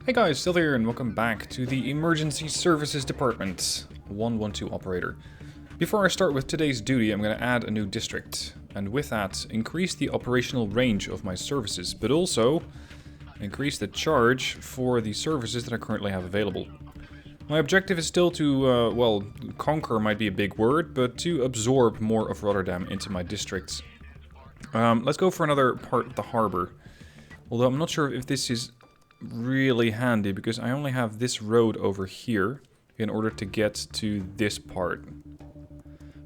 Hey guys, still here and welcome back to the Emergency Services Department, 112 Operator. Before I start with today's duty, I'm going to add a new district, and with that, increase the operational range of my services, but also increase the charge for the services that I currently have available. My objective is still to, well, conquer might be a big word, but to absorb more of Rotterdam into my districts. Let's go for another part of the harbor, although I'm not sure if this is really handy because I only have this road over here in order to get to this part.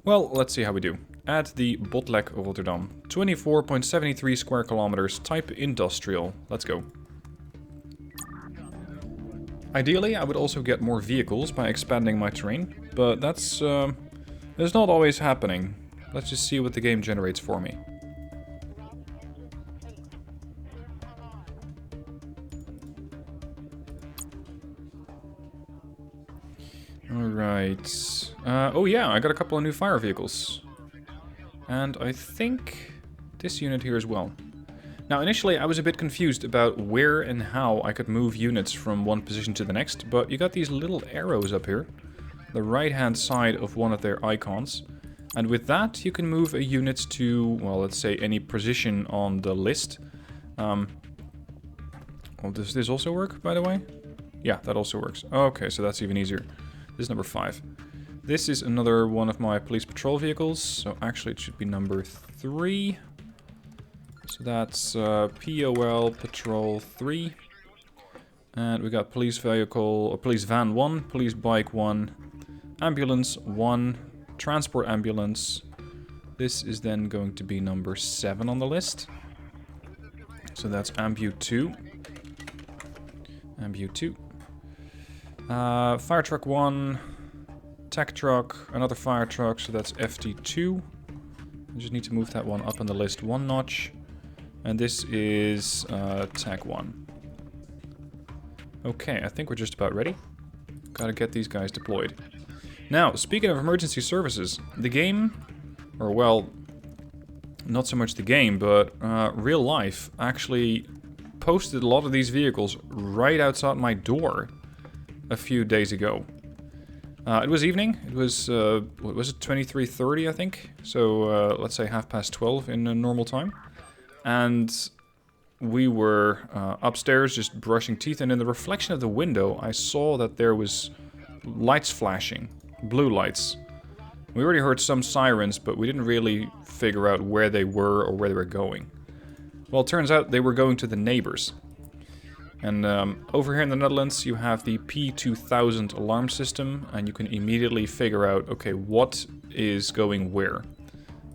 Well, let's see how we do. At the Botlek of Rotterdam, 24.73 square kilometers, type industrial. Let's go. Ideally, I would also get more vehicles by expanding my terrain, but that's not always happening. Let's just see what the game generates for me. Alright. Oh yeah, I got a couple of new fire vehicles. And I think this unit here as well. Now initially I was a bit confused about where and how I could move units from one position to the next, but you got these little arrows up here. The right hand side of one of their icons. And with that you can move a unit to, well, let's say any position on the list. Well, does this also work, by the way? Yeah, that also works. Okay, so that's even easier. This is number 5. This is another one of my police patrol vehicles, so actually it should be number 3. So that's POL Patrol 3. And we got police vehicle, or police van 1, police bike 1, ambulance 1, transport ambulance. This is then going to be number 7 on the list. So that's Ambu 2. Ambu 2. Fire truck 1, tech truck, another fire truck, so that's FT2. I just need to move that one up on the list 1 notch. And this is tech 1. Okay, I think we're just about ready. Gotta get these guys deployed. Now, speaking of emergency services, the game, or well, not so much the game, but real life actually posted a lot of these vehicles right outside my door a few days ago. It was evening. It was, what was it, 23:30 I think? So let's say 12:30 in a normal time. And we were upstairs just brushing teeth, and in the reflection of the window I saw that there was lights flashing, blue lights. We already heard some sirens, but we didn't really figure out where they were or where they were going. Well, it turns out they were going to the neighbors. And over here in the Netherlands, you have the P2000 alarm system, and you can immediately figure out, okay, what is going where,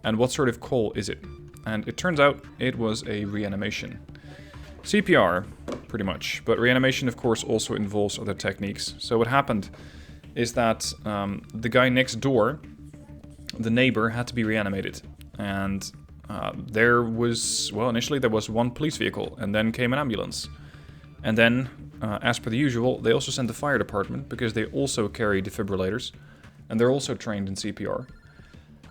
and what sort of call is it. And it turns out it was a reanimation. CPR, pretty much, but reanimation, of course, also involves other techniques. So what happened is that the guy next door, the neighbor, had to be reanimated. And there was, well, initially there was 1 police vehicle, and then came an ambulance. And then, as per the usual, they also sent the fire department, because they also carry defibrillators, and they're also trained in CPR.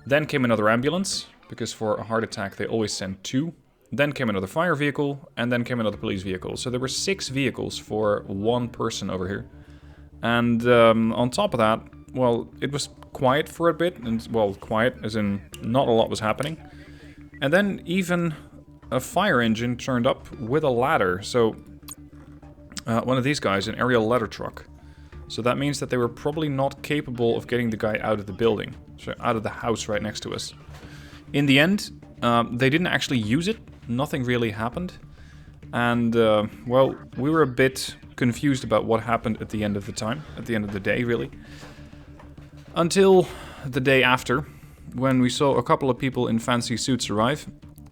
Then came another ambulance, because for a heart attack they always send 2. Then came another fire vehicle, and then came another police vehicle. So there were 6 vehicles for 1 person over here. And on top of that, well, it was quiet for a bit, and, well, quiet as in not a lot was happening. And then even a fire engine turned up with a ladder, so one of these guys, an aerial ladder truck. So that means that they were probably not capable of getting the guy out of the building, so out of the house right next to us. In the end, they didn't actually use it. Nothing really happened. And, well, we were a bit confused about what happened at the end of the day, really. Until the day after, when we saw a couple of people in fancy suits arrive,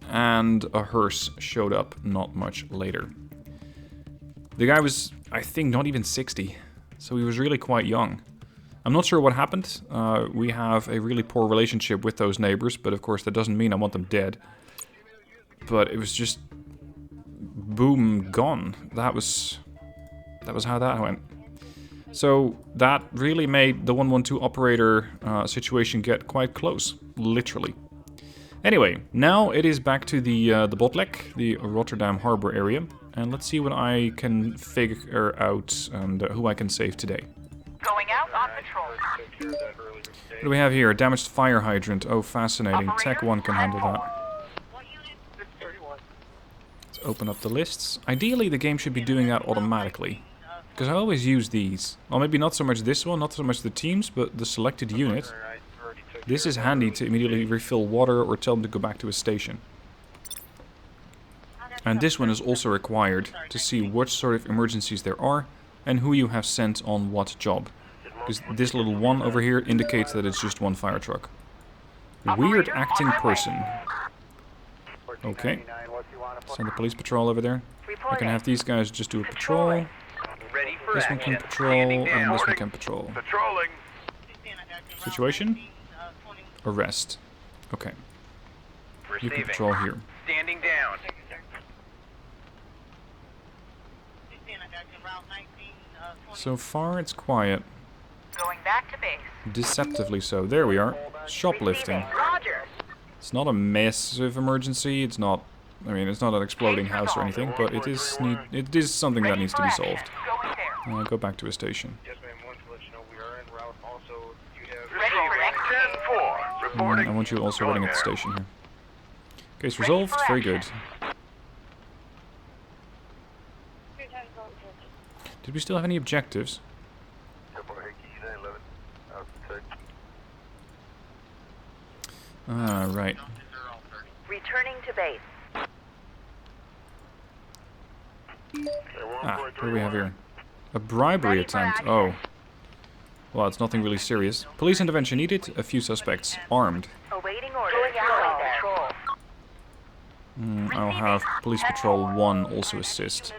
and a hearse showed up not much later. The guy was, I think, not even 60, so he was really quite young. I'm not sure what happened. We have a really poor relationship with those neighbors, but of course that doesn't mean I want them dead. But it was just boom, gone. That was how that went. So that really made the 112 operator situation get quite close, literally. Anyway, now it is back to the Botlek, the Rotterdam harbor area, And let's see what I can figure out who I can save today. Going out on patrol. What do we have here? A damaged fire hydrant. Oh, fascinating. Tech 1 can handle that. Let's open up the lists. Ideally, the game should be doing that automatically. Because I always use these. Well, maybe not so much this one, not so much the teams, but the selected unit. This is handy to immediately refill water or tell them to go back to a station. And this one is also required to see what sort of emergencies there are and who you have sent on what job. Because this little one over here indicates that it's just one fire truck. Weird acting person. Okay. Send the police patrol over there. I can have these guys just do a patrol. This one can patrol, and this one can patrol. Situation? Arrest. Okay. You can patrol here. Standing down. So far, it's quiet. Going back to base. Deceptively so. There we are. Shoplifting. Roger. It's not a massive emergency. It's not. I mean, it's not an exploding house or anything, but it is something that needs to be solved. Go back to a station. I want you also waiting at the station here. Case resolved. Very good. Did we still have any objectives? Right. Returning to base. What do we have here? A bribery attempt. Oh. Well, it's nothing really serious. Police intervention needed. A few suspects armed. Awaiting orders. I'll have Police Patrol 1 also assist.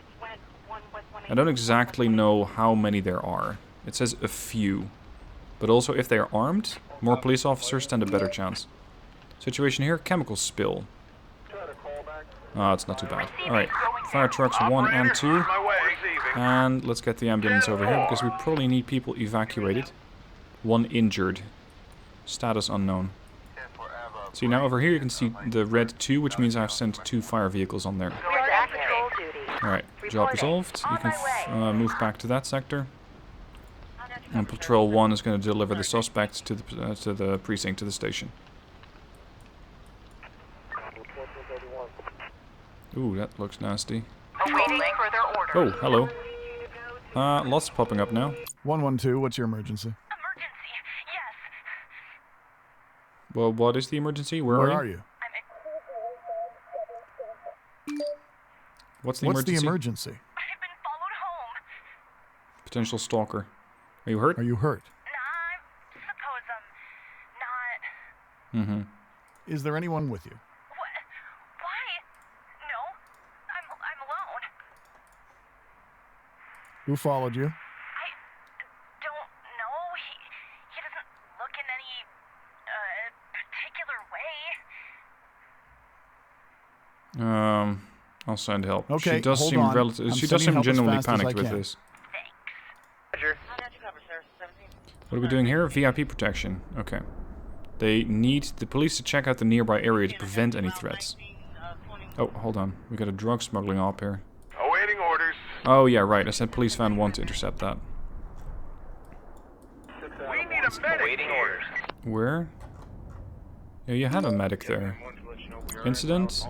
I don't exactly know how many there are. It says a few. But also, if they are armed, more police officers stand a better chance. Situation here, chemical spill. It's not too bad. Alright, fire trucks 1 and 2. And let's get the ambulance over here, because we probably need people evacuated. 1 injured. Status unknown. See, now over here you can see the red 2, which means I've sent 2 fire vehicles on there. Alright, job resolved. You can move back to that sector. And Patrol 1 is going to deliver the suspects to the precinct, to the station. Ooh, that looks nasty. Awaiting further orders. Oh, hello. Lots popping up now. 112, what's your emergency? Emergency, yes. Well, what is the emergency? Where are you? What's the emergency? I've been followed home. Potential stalker. Are you hurt? Are you hurt? Nah, I suppose I'm not. Is there anyone with you? What? Why? No, I'm alone. Who followed you? I don't know. He doesn't look in any particular way. I'll send help. Okay, she does hold seem on. relative. She does sending seem help as genuinely fast as panicked I with can. this. Roger. What are we doing here? VIP protection. Okay. They need the police to check out the nearby area to prevent any threats. Oh, hold on. We got a drug smuggling op here. Awaiting orders. Oh yeah, right. I sent police van 1 to intercept that. We need a medic. Awaiting orders. Where? Yeah, you have a medic there. Incident?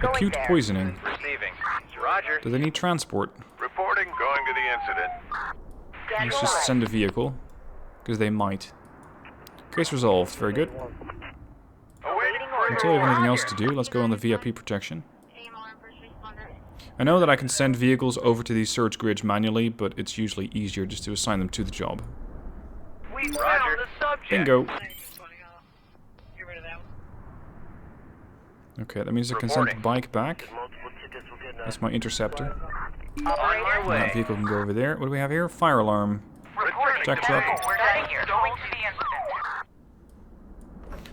Acute poisoning. Receiving. Roger. Do they need transport? Reporting. Going to the incident. Let's just send a vehicle. Because they might. Case resolved. Very good. Awaiting Until we have anything else to do, let's go on the VIP protection. I know that I can send vehicles over to these search grids manually, but it's usually easier just to assign them to the job. We found the subject. Bingo. Okay, that means I can send the bike back. That's my interceptor. On my way. That vehicle can go over there. What do we have here? Fire alarm. Jack truck. We're getting here. Going to the incident.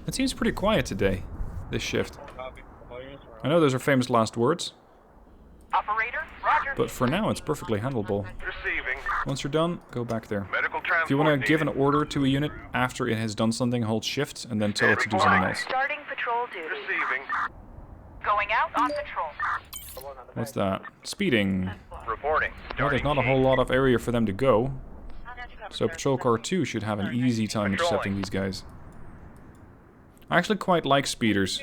It seems pretty quiet today, this shift. I know those are famous last words, Operator, Roger. but for now it's perfectly handleable. Receiving. Once you're done, go back there. Medical transport. If you want to give an needed. order to a unit after it has done something, hold shift and then tell it to do something else. Starting patrol duty. Receiving. Going out on patrol. What's that? Speeding. Reporting. Well, there's not a whole lot of area for them to go. So Patrol Car 2 should have an easy time intercepting these guys. I actually quite like speeders.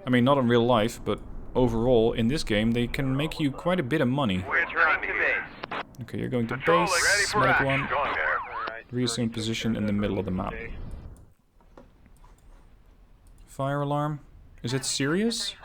I mean, not in real life, but overall, in this game, they can make you quite a bit of money. We're turning to base. Okay, you're going to Patrolling. base. Ready for Medic action. 1. Going there. Reassume position in the middle of the map. Fire alarm. Is it serious?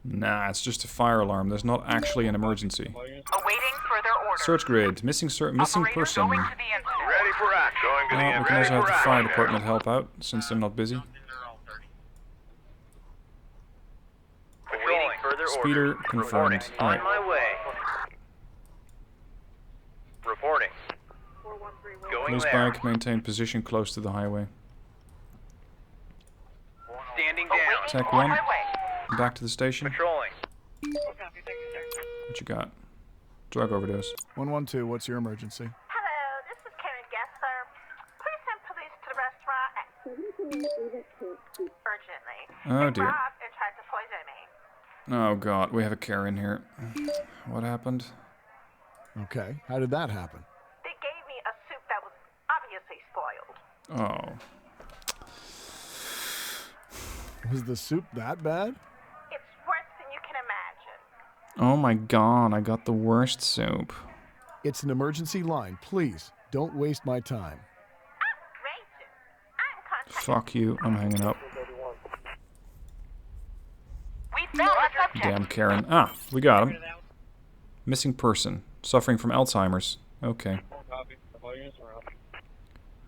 Nah, it's just a fire alarm. There's not actually an emergency. Awaiting further orders. Search grid. Missing Operator person. going to the incident. Ready for action. Going to the Well, we can ready also have for the fire action. department help out, since they're not busy. Awaiting further Speeder orders. confirmed. Reporting. Alright. On my way. Reporting. Going Police there. bike, maintain position close to the highway. Standing down. Tech On 1, my way. back to the station. Patrolling. What you got? Drug overdose. 112, what's your emergency? Hello, this is Karen Gessler. Please send police to the restaurant urgently. Oh dear. Rob and tried to poison me. Oh god, we have a Karen here. What happened? Okay, how did that happen? They gave me a soup that was obviously spoiled. Oh. Was the soup that bad? It's worse than you can imagine. Oh my god, I got the worst soup. It's an emergency line. Please, don't waste my time. Outrageous. I'm contacting. Fuck you, I'm hanging up. We found the subject. Damn Karen. Ah, we got him. Missing person. Suffering from Alzheimer's. Okay.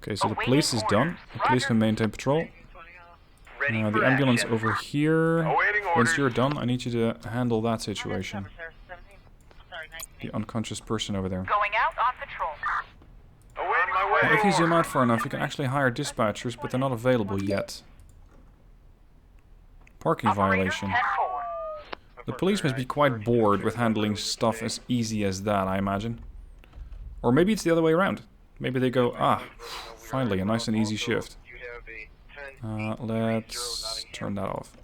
Okay, so the police is done. The police can maintain patrol. Ready The for ambulance action. over here. Awaiting Once orders. you're done, I need you to handle that situation. The unconscious person over there. Going out on patrol. Awaiting my way. Now, if you zoom out far enough, you can actually hire dispatchers, but they're not available yet. Parking violation. 10-4. The police must be quite bored with handling stuff as easy as that, I imagine. Or maybe it's the other way around. Maybe they go, ah, finally, a nice and easy shift. Let's turn that off.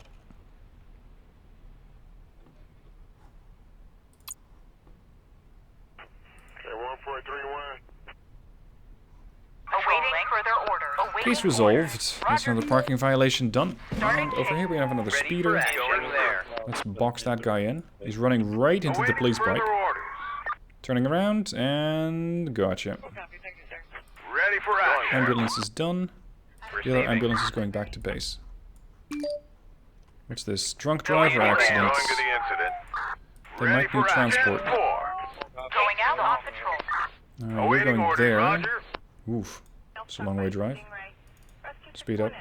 Awaiting further orders. Awaiting Case resolved. That's another parking violation done. And over here we have another Ready for speeder. action. Going there. Let's box that guy in. He's running right into the Awaiting police further bike. orders. Turning around and gotcha. Ready for action. Ambulance is done. The other Receiving. ambulance is going back to base. What's this? Drunk driver Going accident. to the incident. They Ready might need for action. transport. 4. Going out on patrol. We're Awaiting going orders, there. Roger. Oof. It's a long way drive. Speed up.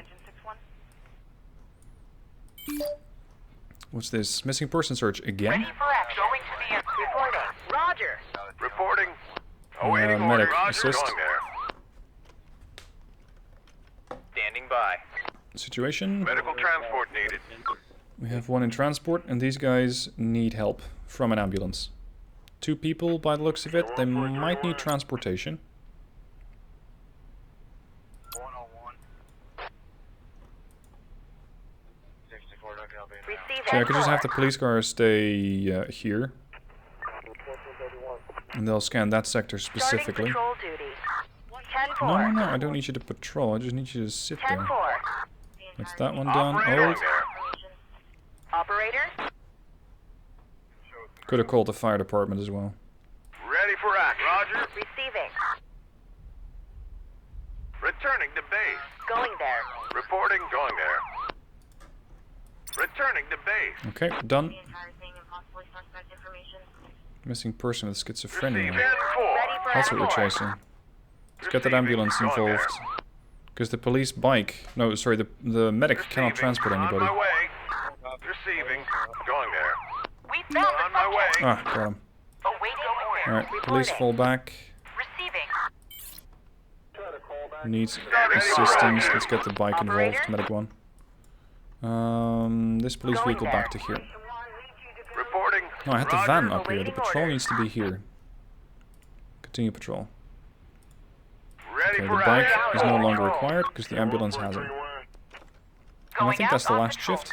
What's this? Missing person search again? Ready for action. Going to the incident. Reporting. Roger. Reporting. Awaiting medic, orders. Roger. assist. Going there. Standing by. Situation? Medical transport needed. We have one in transport, and these guys need help from an ambulance. 2 people, by the looks of it. They might need transportation. Receiving. So I could just have the police car stay here. And they'll scan that sector specifically. Patrol duty. 10-4. No, no, I don't need you to patrol. I just need you to sit there. 10-4. That's that one done. Operator. Oh, Going there. Operator. could have called the fire department as well. Ready for action. Roger. Receiving. Returning to base. Going there. Reporting. Going there. Returning to base. Okay, done. Missing person with Receiving. schizophrenia. 10-4. Ready for That's what we're action. chasing. Let's get that ambulance Going there. involved. Because the police bike... No, sorry, the medic cannot Receiving. transport anybody. On my way. Receiving. Going there. We found On the my way. subject. Ah, got him. Awaiting orders. Alright, police fall back. Receiving. Needs assistance. Let's get the bike involved, medic 1. This police vehicle back to here. Reporting. No, I had the Roger. van up here. The Awaiting patrol orders. needs to be here. Continue patrol. Ready Okay, the bike is no longer required because the ambulance has it. And I think that's the last shift.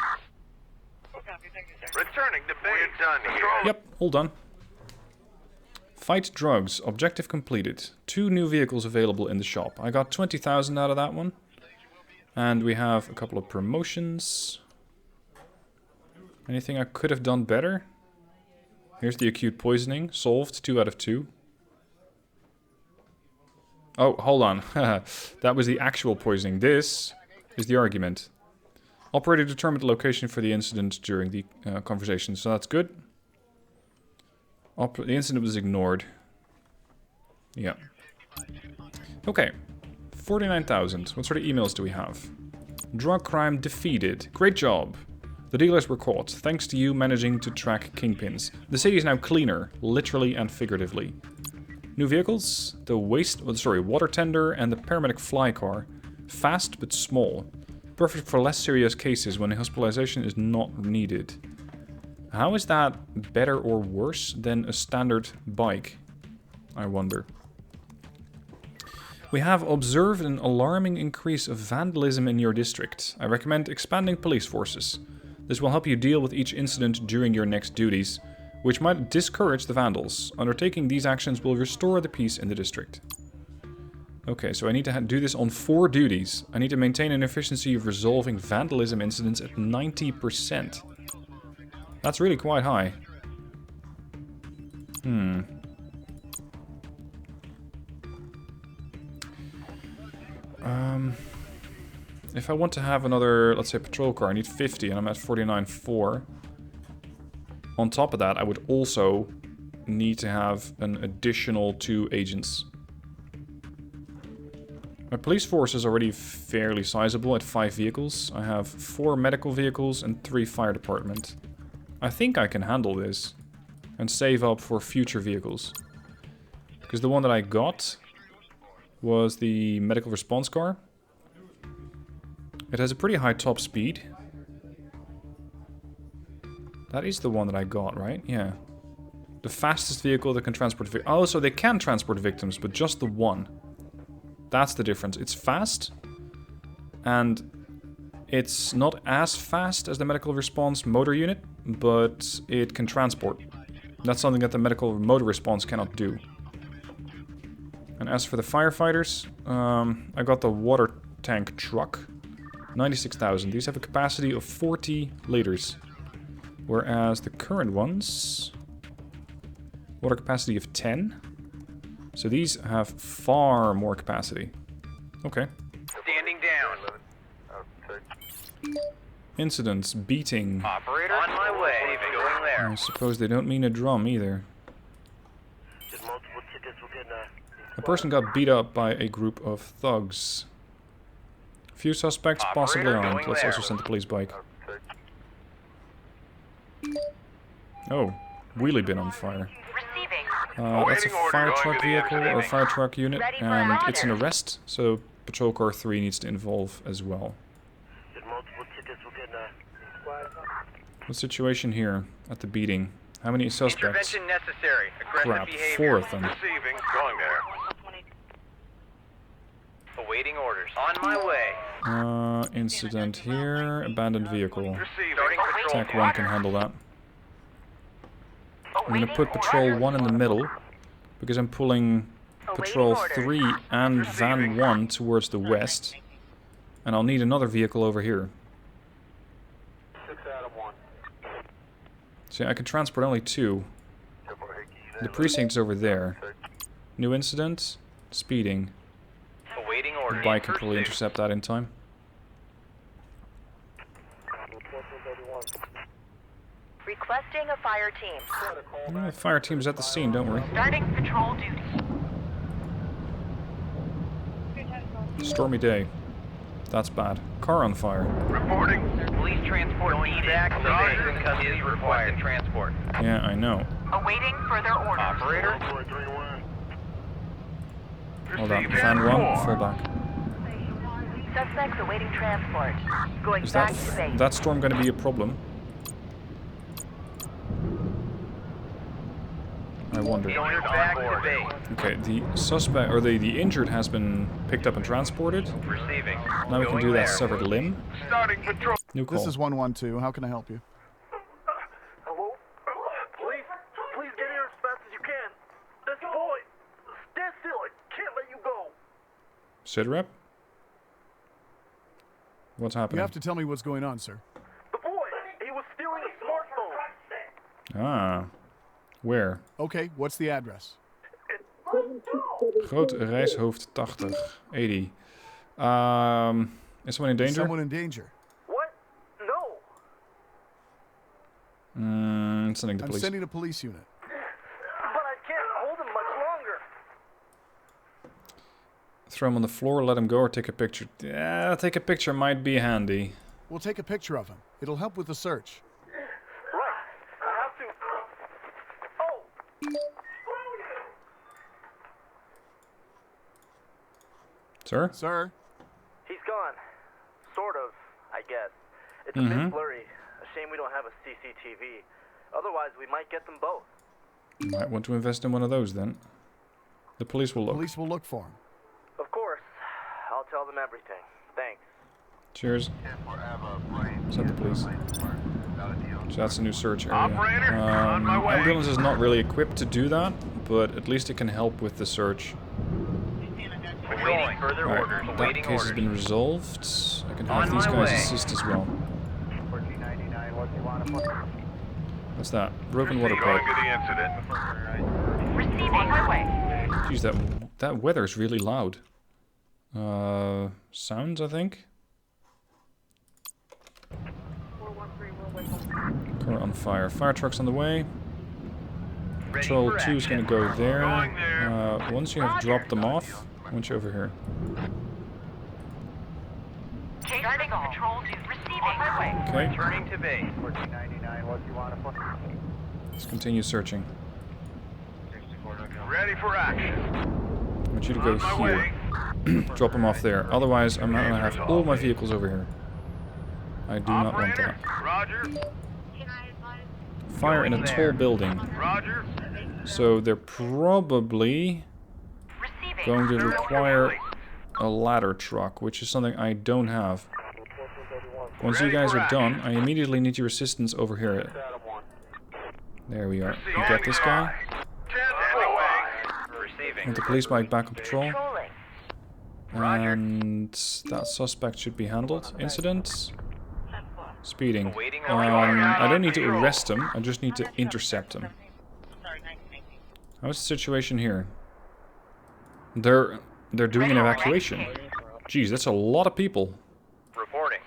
Returning to base. We're done here. Yep, all done. Fight drugs. Objective completed. 2 new vehicles available in the shop. I got 20,000 out of that one. And we have a couple of promotions. Anything I could have done better? Here's the acute poisoning. Solved. 2 out of 2. Oh, hold on. That was the actual poisoning. This is the argument. Operator determined the location for the incident during the conversation, so that's good. The incident was ignored. Yeah. Okay. 49,000. What sort of emails do we have? Drug crime defeated. Great job. The dealers were caught, thanks to you managing to track kingpins. The city is now cleaner, literally and figuratively. New vehicles? The water tender and the paramedic fly car. Fast but small. Perfect for less serious cases when hospitalization is not needed. How is that better or worse than a standard bike? I wonder. We have observed an alarming increase of vandalism in your district. I recommend expanding police forces. This will help you deal with each incident during your next duties, which might discourage the vandals. Undertaking these actions will restore the peace in the district. Okay, so I need to do this on 4 duties. I need to maintain an efficiency of resolving vandalism incidents at 90%. That's really quite high. If I want to have another, let's say, patrol car, I need 50 and I'm at 49.4. On top of that, I would also need to have an additional 2 agents. My police force is already fairly sizable at 5 vehicles. I have 4 medical vehicles and 3 fire department. I think I can handle this and save up for future vehicles. Because the one that I got was the medical response car. It has a pretty high top speed. That is the one that I got, right? Yeah. The fastest vehicle that can transport victims. Oh, so they can transport victims, but just the one. That's the difference. It's fast, and it's not as fast as the medical response motor unit, but it can transport. That's something that the medical motor response cannot do. And as for the firefighters, I got the water tank truck. 96,000. These have a capacity of 40 liters. Whereas the current ones... water capacity of 10. So these have far more capacity. Okay. Standing down. Incidents. Beating. Operator, on my way. Going there. I suppose they don't mean a drum either. A person got beat up by a group of thugs. Few suspects, possibly armed. Let's also send the police bike. Oh, wheelie bin on fire. That's a fire truck vehicle or fire truck unit, and it's an arrest, so patrol car 3 needs to involve as well. What situation here at the beating? How many suspects? Intervention necessary. Crap, 4 of them. Receiving. Going there. Awaiting orders. On my way. Incident here. Abandoned vehicle. Receiving. Tech 1 can handle that. I'm gonna put patrol 1 in the middle, because I'm pulling patrol 3 and van 1 towards the west. And I'll need another vehicle over here. 6 out of 1. See, I can transport only 2. The precinct's over there. New incident. Speeding. Awaiting The orders. bike can probably intercept that in time. Requesting a fire team. The fire team's at the scene, don't worry. Starting patrol duty. Stormy day. That's bad. Car on fire. Reporting. Police transport needed. Police in custody required. Transport. Yeah, I know. Awaiting further orders. Operator. Hold on. Van 1, fall back. Suspects awaiting transport. Going Is back to base. that storm going to be a problem? I wonder. Unit back to base. Okay, the suspect, or the injured has been picked up and transported. Receiving. Now we can do that severed limb. Starting patrol. New call. This is 112. How can I help you? Hello? Please get here as fast as you can. This boy, stand still. I can't let you go. Sit rep? What's happening? You have to tell me what's going on, sir. The boy, he was stealing a smartphone. Ah. Where? Okay, what's the address? Groot Reishoofd 80. 80. Is someone in danger? Someone in danger. What? No. Sending the I'm police. sending a police unit. But I can't hold him much longer. Throw him on the floor, let him go, or take a picture. Yeah, take a picture might be handy. We'll take a picture of him. It'll help with the search. Right. I have to. Oh. Sir? Sir? He's gone. Sort of, I guess. It's a bit blurry. A shame we don't have a CCTV. Otherwise, we might get them both. You might want to invest in one of those then. The police will look. Police will look for him. Of course. I'll tell them everything. Thanks. Cheers. Send the police. So that's a new search area. Operator, on my way. Ambulance is not really equipped to do that, but at least it can help with the search. Awaiting further Right, orders. that Awaiting case has orders. been resolved. I can have On these my guys way. assist as well. What's that? Broken water Going pipe. to the incident. Receiving my way. Jeez, that weather is really loud. Sounds, I think. Car on fire. Fire truck's on the way. Ready Patrol for 2 is going to action. go there. Going there. Once you have dropped them off, I want you over here. Case resolved. Patrol 2 receiving my way. Okay, Returning to base. let's continue searching. Ready for action. I want you to go On my here. way. Drop them off there. Otherwise, I'm going to have all my vehicles over here. I do not want Operator, that. Roger. Fire in a tall building. Roger. So they're probably Receiving. going to require a ladder truck, which is something I don't have. Once you guys are done, I immediately need your assistance over here. There we are. You got this guy? Receiving. Want the police bike back on patrol? Patrolling. And that suspect should be handled. Incident? Speeding. Awaiting I don't need to arrest him, I just need to intercept him. How's the situation here? They're doing an evacuation. Jeez, that's a lot of people. Reporting.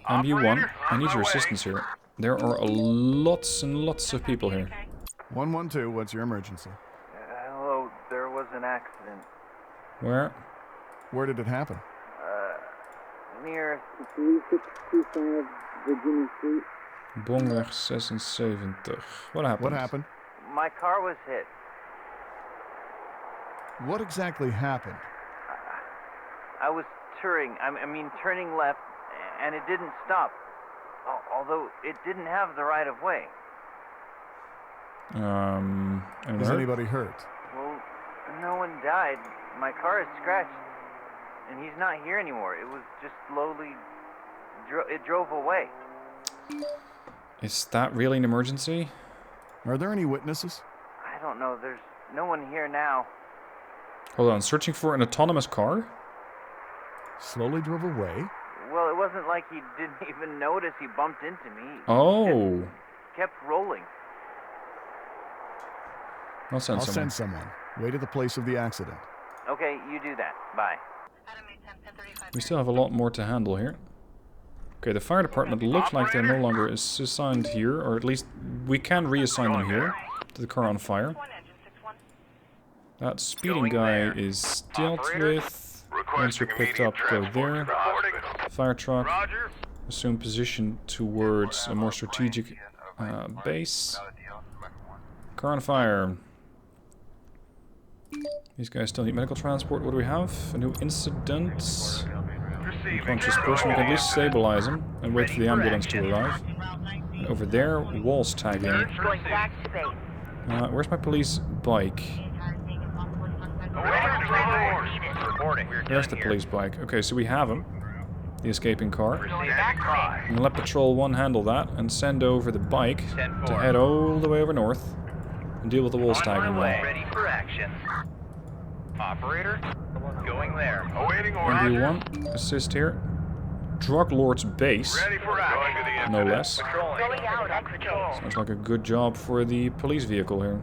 MU1, I need your assistance here. There are lots and lots of people here. 112, what's your emergency? Hello, there was an accident. Where? Where did it happen? Near 3625 Virginia Street. Bongweg 76. What happened? What happened? my car was hit. What exactly happened? I was turning left, and it didn't stop. Although it didn't have the right of way. Anyone Is hurt? anybody hurt? Well, no one died. My car is scratched, and he's not here anymore. It was just slowly... it drove away. Is that really an emergency? Are there any witnesses? I don't know. There's no one here now. Hold on, searching for an autonomous car? Slowly drove away? Well, it wasn't like he didn't even notice he bumped into me. He Oh. kept rolling. I'll send I'll someone. send someone. Wait at the place of the accident. Okay, you do that. Bye. We still have a lot more to handle here. Okay, the fire department looks like they're no longer assigned here, or at least we can reassign them here to the car on fire. That speeding guy is dealt with. Once you're picked up, go there. Fire truck. Roger. Assume position towards a more strategic base. Car on fire. These guys still need medical transport. What do we have? A new incident. Unconscious person. We can at least stabilize him and wait for the ambulance to arrive. over there, walls tagging. Going back to base. Where's my police bike? Reporting. We're There's done the here. police bike. Okay, so we have him. The escaping car. Standing by. I'm gonna let Patrol 1 handle that and send over the bike to 10-4. head all the way over north and deal with the walls On tagging my way. now. Ready for action. Operator, going there. Awaiting orders. ND1, assist here. Drug Lord's base, Ready for action. no less. Patrolling. Going out on patrol. Sounds like a good job for the police vehicle here.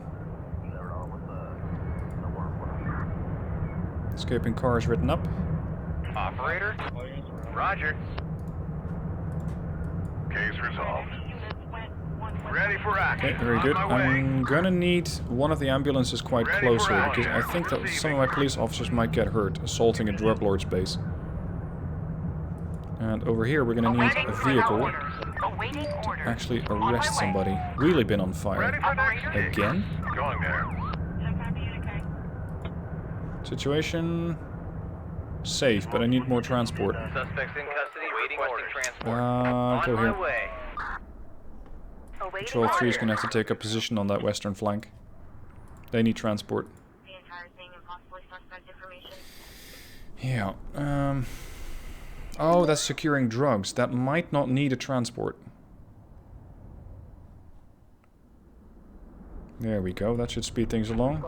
Escaping car is written up. Operator, roger. Case resolved. Ready for action. Okay, very On good. my way. I'm gonna need one of the ambulances quite Ready close for here, action. because I think that some of my police officers might get hurt assaulting a drug lord's base. And over here we're gonna need a vehicle Awaiting to orders. actually arrest somebody. Really been on Ready fire. for next stage. Again? Going there. Situation safe, but I need more transport. Suspects in custody, waiting orders. Transport. Go On my here. way. Awaiting Patrol 3 is orders. gonna have to take up position on that western flank. They need transport. The entire thing and possibly suspect information. Yeah, oh, that's securing drugs. That might not need a transport. There we go. That should speed things along.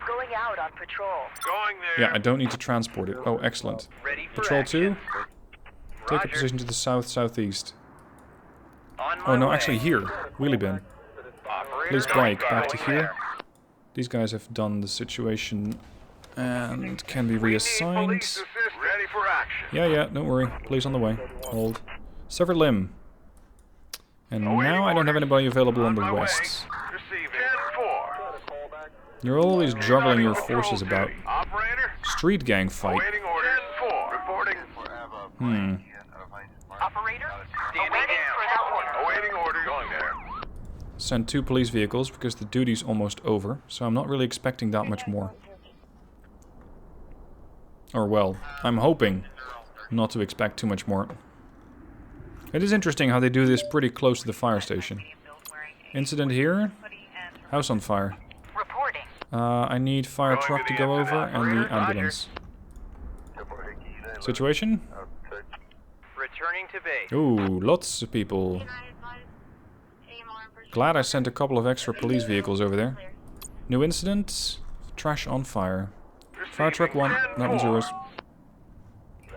Going out on patrol. Going there. Yeah, I don't need to transport it. Oh, excellent. Ready for Patrol action. 2, take a Roger. position to the south-southeast. On my Oh, no, way. actually here. Wheelie bin. Operator, Police bike back to going here. there. These guys have done the situation and can be We need reassigned. police assistance. Ready for action. Yeah, don't worry. Police on the way. Hold. Severed limb. And now I don't have anybody available on the my way. west. Receiving. 10-4. You're always juggling your forces about. Operator. Street gang fight. Awaiting orders. 10-4. Reporting. Operator. Standing Awaiting down. further orders. Awaiting orders. Going there. Send 2 police vehicles because the duty's almost over, so I'm not really expecting that much more. Or well, I'm hoping not to expect too much more. It is interesting how they do this pretty close to the fire station. Incident here. House on fire. Reporting. I need fire truck to go over and the ambulance. Situation? Returning to base. Ooh, lots of people. Glad I sent a couple of extra police vehicles over there. New incident. Trash on fire. Fire truck 1, that one's yours.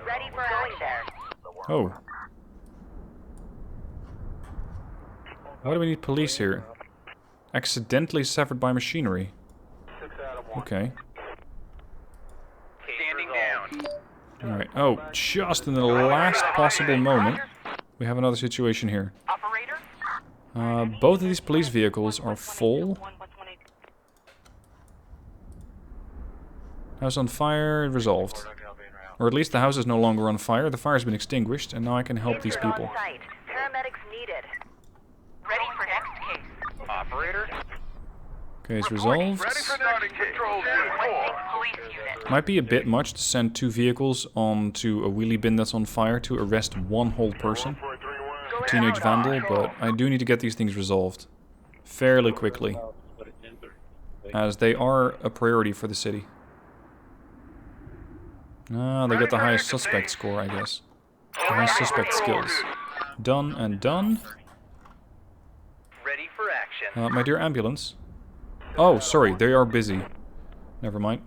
Ready for action. Oh. Why do we need police here? Accidentally severed by machinery. Okay. Standing down. Alright. Oh, just in the last possible moment, we have another situation here. Operator. Both of these police vehicles are full. House on fire, resolved. Or at least the house is no longer on fire, the fire's been extinguished, and now I can help these people. On site. Paramedics needed. Ready for next case. Operator, Case resolved. Ready for starting control. 10-4. Police unit. Might be a bit much to send 2 vehicles onto a wheelie bin that's on fire to arrest one whole person. Teenage vandal, but I do need to get these things resolved fairly quickly, as they are a priority for the city. Ah, they get the highest suspect score, I guess. The highest suspect skills. Done and done. ready for action. My dear ambulance. Oh, sorry, they are busy. Never mind.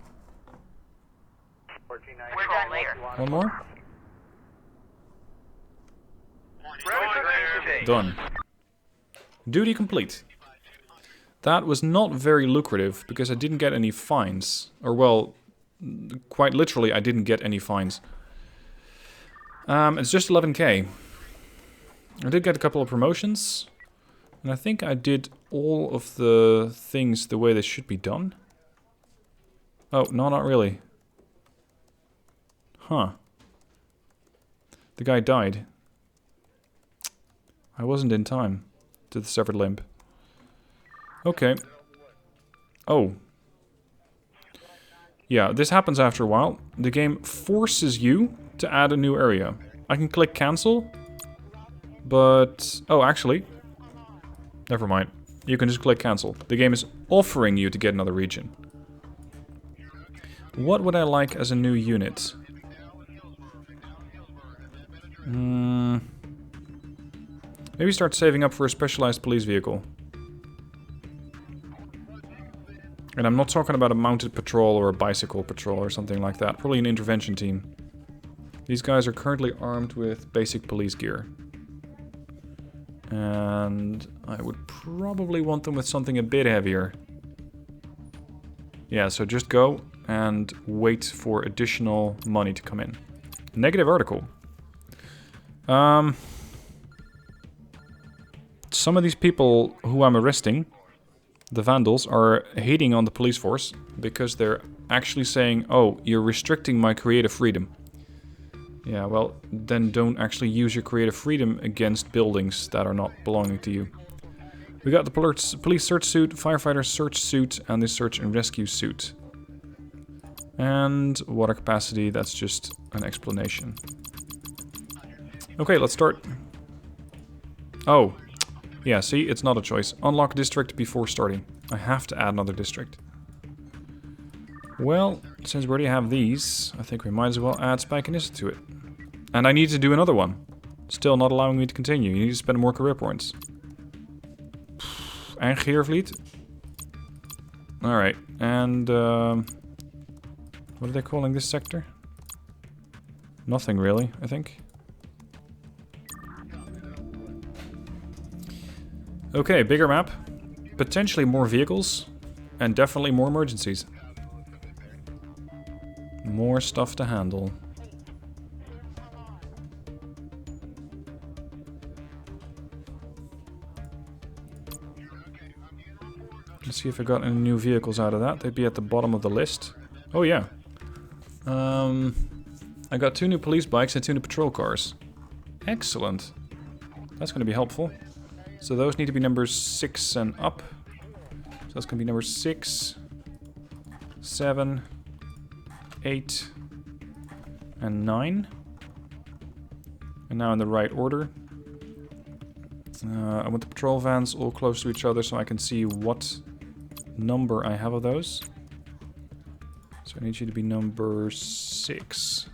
We're done later. One more? Ready for next stage. Done. Duty complete. That was not very lucrative because I didn't get any fines. Or well, quite literally I didn't get any fines. It's just 11k. I did get a couple of promotions. And I think I did all of the things the way they should be done. Oh, no, not really. Huh. The guy died. I wasn't in time to the severed limb. Okay. Oh. Yeah, this happens after a while. The game forces you to add a new area. I can click cancel. But... oh, actually. Never mind. You can just click cancel. The game is offering you to get another region. What would I like as a new unit? Maybe start saving up for a specialized police vehicle. And I'm not talking about a mounted patrol or a bicycle patrol or something like that. Probably an intervention team. These guys are currently armed with basic police gear. And I would probably want them with something a bit heavier. Yeah, so just go and wait for additional money to come in. Negative article. Some of these people who I'm arresting, the vandals, are hating on the police force because they're actually saying, oh, you're restricting my creative freedom. Yeah, well, then don't actually use your creative freedom against buildings that are not belonging to you. We got the police search suit, firefighter search suit, and the search and rescue suit. And water capacity, that's just an explanation. Okay, let's start. Oh, yeah, see, it's not a choice. Unlock district before starting. I have to add another district. Well, since we already have these, I think we might as well add Spijkenisse to it. And I need to do another one. Still not allowing me to continue. You need to spend more career points. And Geervliet. Alright, and what are they calling this sector? Nothing really, I think. Okay, bigger map. Potentially more vehicles. And definitely more emergencies. More stuff to handle. Let's see if I got any new vehicles out of that. They'd be at the bottom of the list. Oh yeah. I got 2 new police bikes and 2 new patrol cars. Excellent. That's going to be helpful. So those need to be numbers 6 and up. So that's going to be number 6, 7, 8, and 9. And now in the right order. I want the patrol vans all close to each other so I can see what number I have of those. So I need you to be number 6.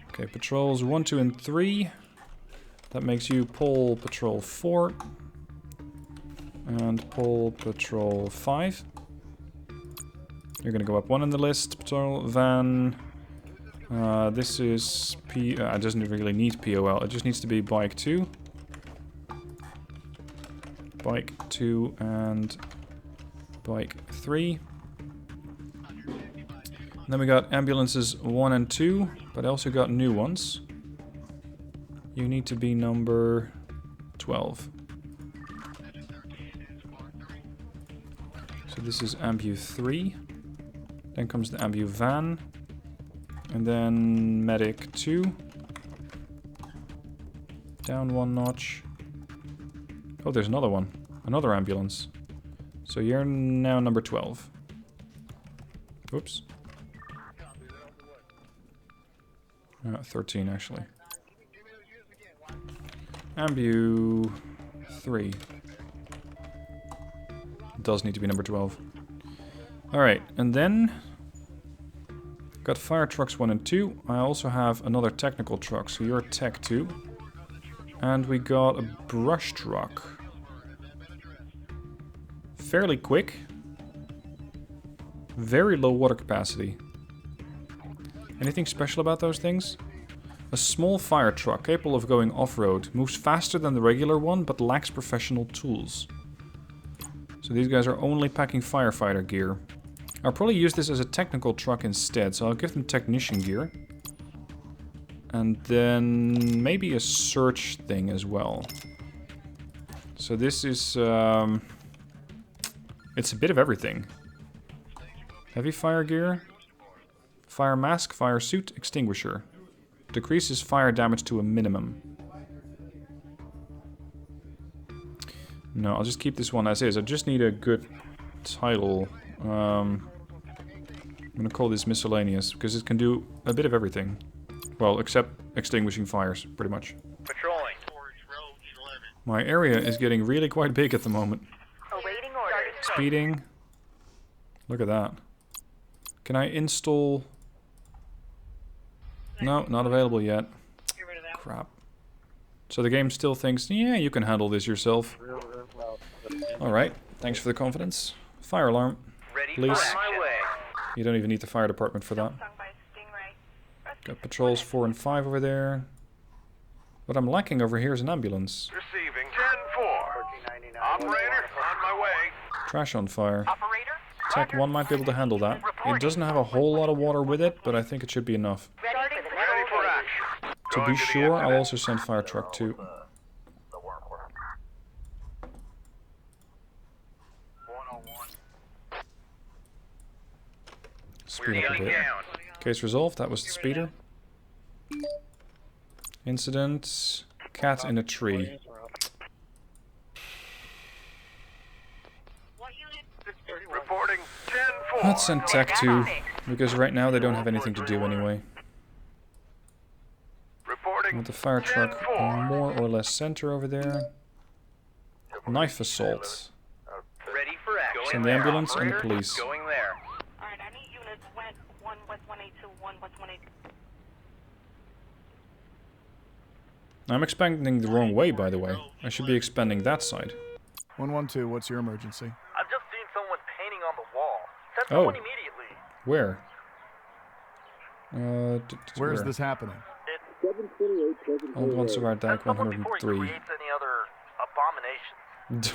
Okay, patrols 1, 2, and 3. That makes you Pole Patrol 4. And Pole Patrol 5. You're gonna go up 1 in the list. Patrol van. This is it doesn't really need POL. It just needs to be Bike 2. Bike 2 and Bike 3. And then we got ambulances 1 and 2, but I also got new ones. You need to be number 12. So this is Ambu 3. Then comes the Ambu van. And then Medic 2. Down 1 notch. Oh, there's another one. Another ambulance. So you're now number 12. Whoops. 13 actually. Ambu 3. Does need to be number 12. Alright, and then got fire trucks 1 and 2. I also have another technical truck, so you're tech 2. And we got a brush truck. Fairly quick. Very low water capacity. Anything special about those things? A small fire truck capable of going off-road. Moves faster than the regular one, but lacks professional tools. So these guys are only packing firefighter gear. I'll probably use this as a technical truck instead, so I'll give them technician gear. And then maybe a search thing as well. So this is... it's a bit of everything. Heavy fire gear. Fire mask, fire suit, extinguisher. Decreases fire damage to a minimum. No, I'll just keep this one as is. I just need a good title. I'm gonna call this miscellaneous, because it can do a bit of everything. Well, except extinguishing fires, pretty much. Patrolling. My area is getting really quite big at the moment. Awaiting orders. Speeding. Look at that. Can I install... No, not available yet. Crap. So the game still thinks, yeah, you can handle this yourself. Alright, thanks for the confidence. Fire alarm, please. You don't even need the fire department for that. Got patrols 4 and 5 over there. What I'm lacking over here is an ambulance. Receiving 10-4. Operator, on my way. Trash on fire. Operator? Tech 1 might be able to handle that. It doesn't have a whole lot of water with it, but I think it should be enough. Ready for the Ready for action. To be Going the sure, I'll incident. also send fire truck 2. Speed up a bit. Case resolved, that was the speeder. Incident, cat in a tree. Reporting 10-4. Let's send Tech 2, because right now they don't have anything to do anyway. Reporting With the fire truck 10-4. more or less center over there. Knife assault. Ready for action. Send the ambulance and the police. Going there. Alright, I need units went 1 West 182, 1 West 182. I'm expanding the wrong way, by the way. I should be expanding that side. 112, what's your emergency? I've just seen someone painting on the wall. Send Oh. someone immediately. Where? Where is this happening? 728 Pleasant Old Hill ones Road. of our deck Send someone before he 103. creates any other abominations.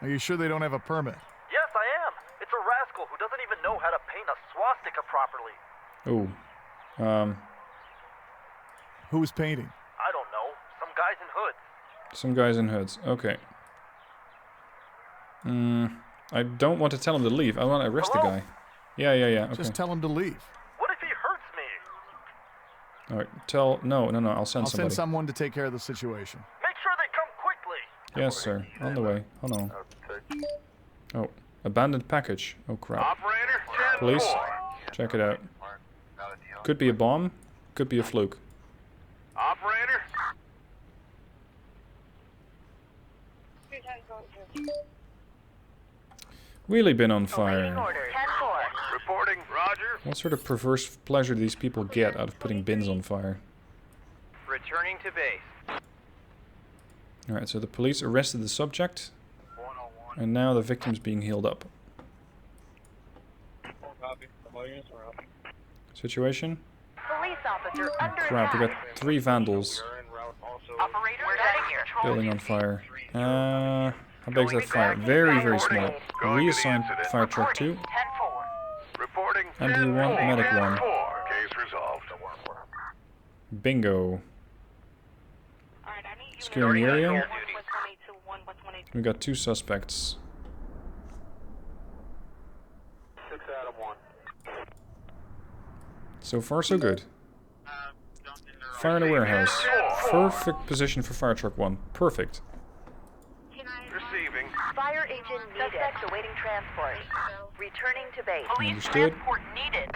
Are you sure they don't have a permit? Yes, I am. It's a rascal who doesn't even know how to paint a swastika properly. Oh. Who's painting? I don't know. Some guys in hoods. Some guys in hoods. Okay. I don't want to tell him to leave. I want to arrest the Hello? guy. Yeah. Okay. Just tell him to leave. What if he hurts me? Alright, tell... No, I'll send I'll somebody. send someone to take care of the situation. Make sure they come quickly. Yes, sir. On the way. Hold on. Oh. Abandoned package. Oh, crap. Operator 10-4. Police, check it out. Could be a bomb. Could be a fluke. Operator. Really been on Awaiting fire. orders. 10-4. Reporting. Roger. What sort of perverse pleasure do these people get out of putting bins on fire? Returning to base. Alright, so the police arrested the subject. And now the victim's being healed up. Situation? Police officer under Crap, we got attack. 3 vandals. Operator, we're getting here. Building on fire. How big is that fire? Very, very small. Reassign fire truck 2. 10-4. Reporting MD1, 10-4. medic 1. 10-4. Case resolved. Bingo. Alright, I need units Securing the area. 1 West 182, 1 West 182. We got 2 suspects. 6 out of 1. So far, so good. Fire in a warehouse. Perfect position for fire truck 1. Perfect. Receiving. Fire agent needed. Suspects awaiting transport. Returning to base. Police Understood. transport needed.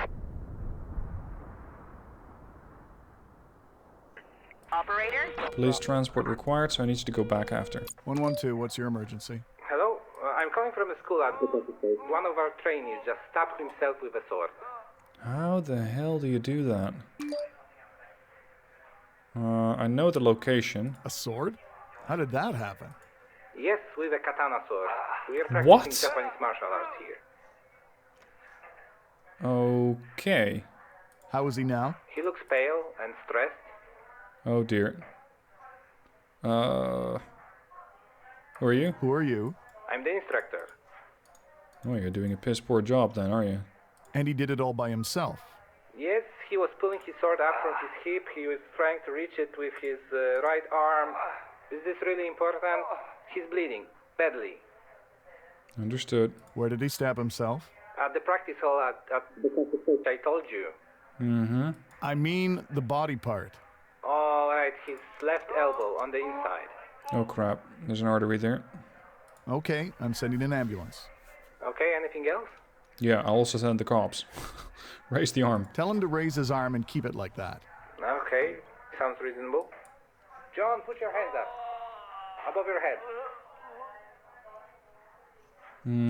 Operator? Police transport required, so I need you to go back after. 112, what's your emergency? Hello, I'm calling from a school. One of our trainees just stabbed himself with a sword. How the hell do you do that? I know the location. A sword? How did that happen? Yes, with a katana sword. We are practicing What? Japanese martial arts here. Okay. How is he now? He looks pale and stressed. Oh dear. Who are you? Who are you? I'm the instructor. Oh, you're doing a piss poor job then, are you? And he did it all by himself. Yes, he was pulling his sword up from his hip. He was trying to reach it with his right arm. Is this really important? He's bleeding badly. Understood. Where did he stab himself? At the practice hall at I told you. Mm-hmm. I mean the body part. All right, his left elbow on the inside. Oh crap. There's an artery there. Okay, I'm sending an ambulance. Okay, anything else? Yeah, I'll also send the cops. Raise the arm. Tell him to raise his arm and keep it like that. Okay, sounds reasonable. John, put your hands up. Above your head.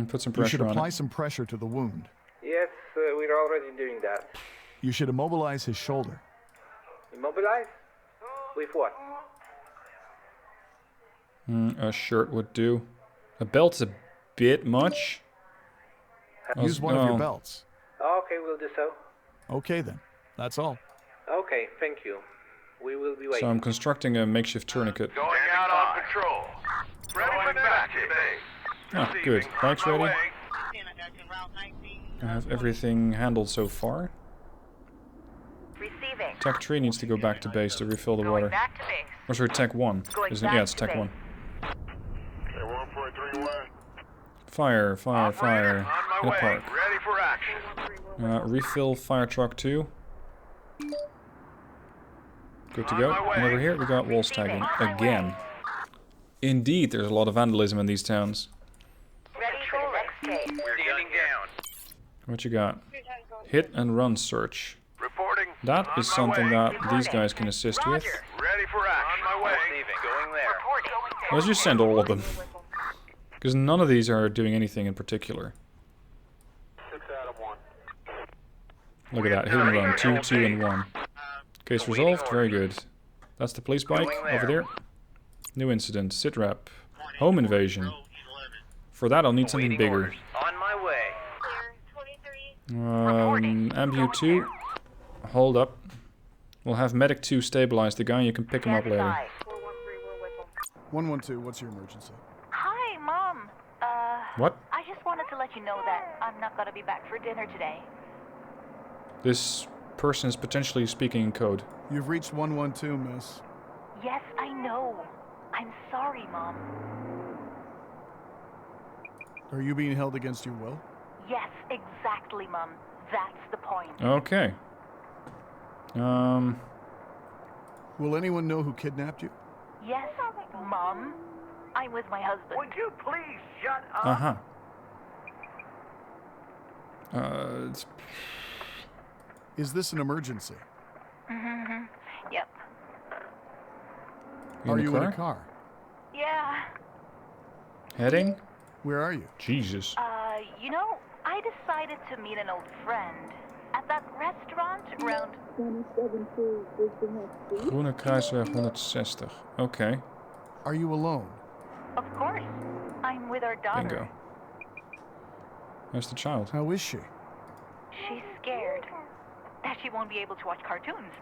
Put some You should pressure on apply it. some pressure to the wound. Yes, we're already doing that. You should immobilize his shoulder. Immobilize? With what? A shirt would do. A belt's a bit much. Use one of your belts. Okay, we'll do so. Okay then. That's all. Okay, thank you. We will be waiting. So I'm constructing a makeshift tourniquet. Going out on patrol. Ready for back to base. Ah, good. Bike's On my ready. way. I have everything handled so far. Receiving. Tech 3 needs to go back to base to refill the Going water. back to base. Or sorry, Tech 1. Going Isn't it? back Yeah, it's to Tech base. 1. Okay, 1.31. Fire, fire, Operator, fire. on my In a way. park. Ready for action. Refill fire truck 2. Good to On go. my way. And over here we got wall stacking again. Indeed, there's a lot of vandalism in these towns. Ready for the next case. We're standing down. What you got? Hit and run search. Reporting. That On is my something way. that these guys can assist with. Ready for action. On my way. Going there. Let's just send all of them. Because none of these are doing anything in particular. 6 out of 1. Look at that, hit and run, 2, 2, and 1. Case resolved, very good. That's the police bike, over there. New incident, sit rep. Home invasion. For that I'll need something bigger. On my way. Ambu 2, hold up. We'll have Medic 2 stabilize the guy, you can pick him up Stand later. by. 112, what's your emergency? Hi, Mom. What? I just wanted to let you know that I'm not gonna be back for dinner today. This person is potentially speaking in code. You've reached 112, miss. Yes, I know. I'm sorry, Mom. Are you being held against your will? Yes, exactly, Mom. That's the point. Okay. Will anyone know who kidnapped you? Yes, Mom. I'm with my husband. Would you please shut up? Uh-huh. It's Is this an emergency? Mm-hmm. Yep. Are you in a car? Yeah. Heading? Where are you? Jesus. You know, I decided to meet an old friend at that restaurant around... Groene Kruisweg 160. Okay. Are you alone? Of course. I'm with our daughter. Bingo. Where's the child? How is she? She's scared that she won't be able to watch cartoons.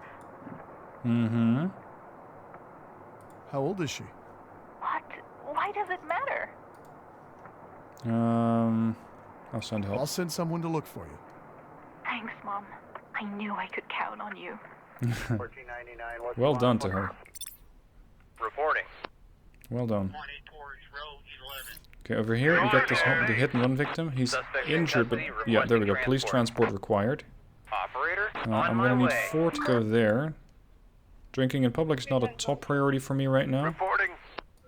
Mm-hmm. How old is she? What? Why does it matter? I'll send help. I'll send someone to look for you. Thanks, Mom. I knew I could count on you. 1499. What's Well the done line? to her. Reporting. Well done. Okay, over here we got this the hit and run victim. He's injured, but yeah, there we go. Police transport required. Operator. I'm gonna need 4 to go there. Drinking in public is not a top priority for me right now, Reporting.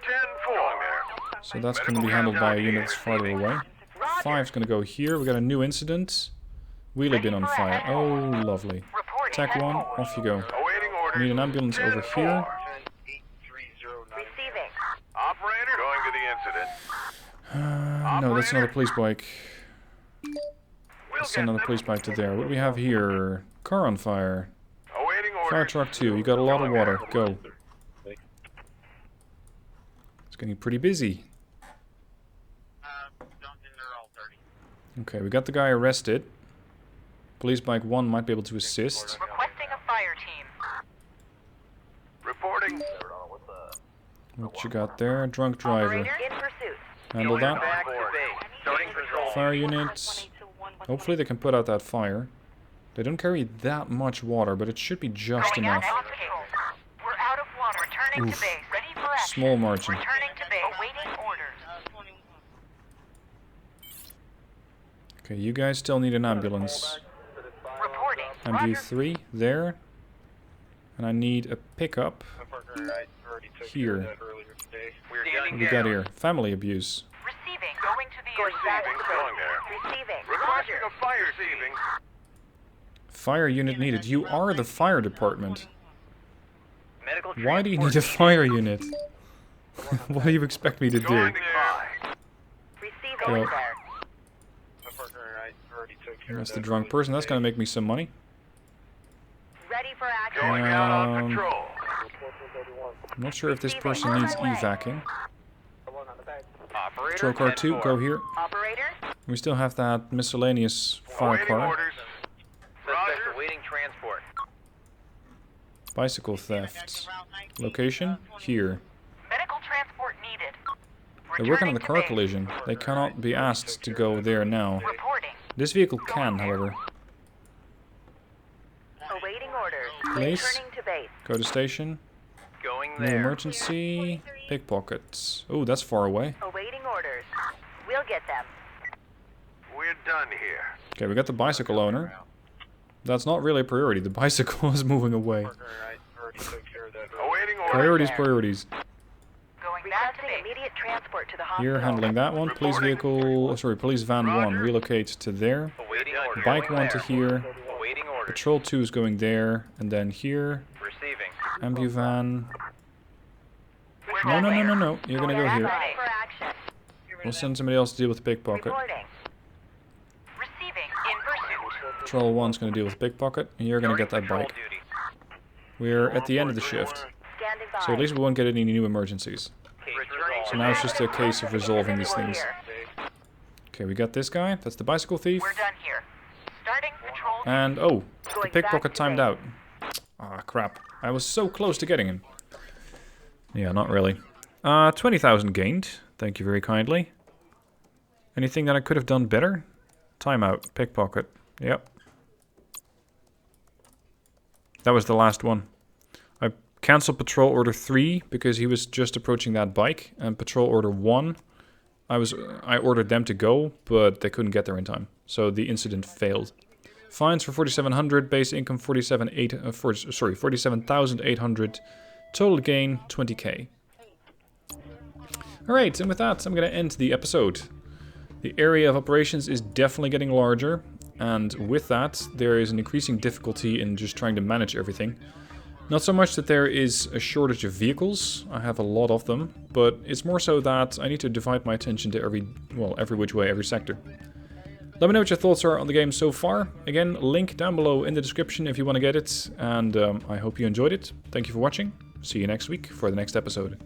10-4. so that's gonna be handled by a unit that's farther away. 5's gonna go here. We got a new incident. Wheelie bin on fire. Oh, lovely. Tech 1, off you go. Awaiting orders. Need an ambulance over 10-4. here. Receiving. Operator. Going to the incident. No, that's not a police bike. We'll Let's send get another them. police bike to there. What do we have here? Car on fire. Awaiting orders. Fire truck 2. You got a lot of water. Go. It's getting pretty busy. Okay, we got the guy arrested. Police bike 1 might be able to assist. Requesting a fire team. Reporting. What you got there? Drunk driver. In pursuit. Handle that. Back to base. Starting patrol. Fire units. Hopefully they can put out that fire. They don't carry that much water, but it should be just enough. We're out of water. Returning Oof. to base. Ready for action. Small margin. Returning to base. Awaiting orders. Okay, you guys still need an ambulance. Reporting. Ambu 3 there. And I need a pickup here. What do we got here? Family abuse. Receiving. Going to the Receiving. Going there. Receiving. Requesting a fire receiving. Fire unit needed. You are the fire department. Why do you need a fire unit? What do you expect me to do? Receiving Go. there. That's the drunk person. That's gonna make me some money. Ready for action. Going out on patrol. I'm not sure if this person needs evacing. Operator, Patrol car 2, go here. Operator. We still have that miscellaneous fire Awaiting car. orders. Suspect Roger. awaiting transport. Bicycle theft. Location? Here. Medical transport needed. They're working on the Returning to car base. collision. They cannot be asked to go there now. Reporting. This vehicle can, however. Awaiting orders. Place. Returning to base. Go to station. Going No there. emergency. Pickpockets. Oh, that's far away. Awaiting orders. We'll get them. We're done here. Okay, we got the bicycle owner. That's not really a priority. The bicycle is moving away. Awaiting orders. Priorities, priorities. Going back to base. Immediate transport to the hospital. Here, handling that one. Police vehicle, sorry, police van 1 relocates to there. Awaiting orders. Bike Going 1 to there. here. Awaiting orders. Patrol 2 is going there, and then here. Receiving. Ambu van. No, no, no, no, no. You're gonna go Ready here. for action. We'll send somebody else to deal with the pickpocket. Reporting. Receiving. In pursuit. Patrol 1's gonna deal with pickpocket, and you're gonna get that Patrol bike. duty. We're at the end of the shift, Standing by. so at least we won't get any new emergencies. Returning So now it's just a case of resolving these things. Okay, we got this guy. That's the bicycle thief. We're done here. Starting patrol. And, oh, the Going back pickpocket to timed base. out. Ah, crap. I was so close to getting him. Yeah, not really. 20,000 gained. Thank you very kindly. Anything that I could have done better? Timeout. Pickpocket. Yep. That was the last one. I cancelled patrol order 3 because he was just approaching that bike. And patrol order 1, I ordered them to go, but they couldn't get there in time. So the incident failed. Fines for 4,700, base income 47,800, total gain 20k. Alright, and with that, I'm going to end the episode. The area of operations is definitely getting larger, and with that, there is an increasing difficulty in just trying to manage everything. Not so much that there is a shortage of vehicles, I have a lot of them, but it's more so that I need to divide my attention to every which way, every sector. Let me know what your thoughts are on the game so far. Again, link down below in the description if you want to get it, and I hope you enjoyed it. Thank you for watching. See you next week for the next episode.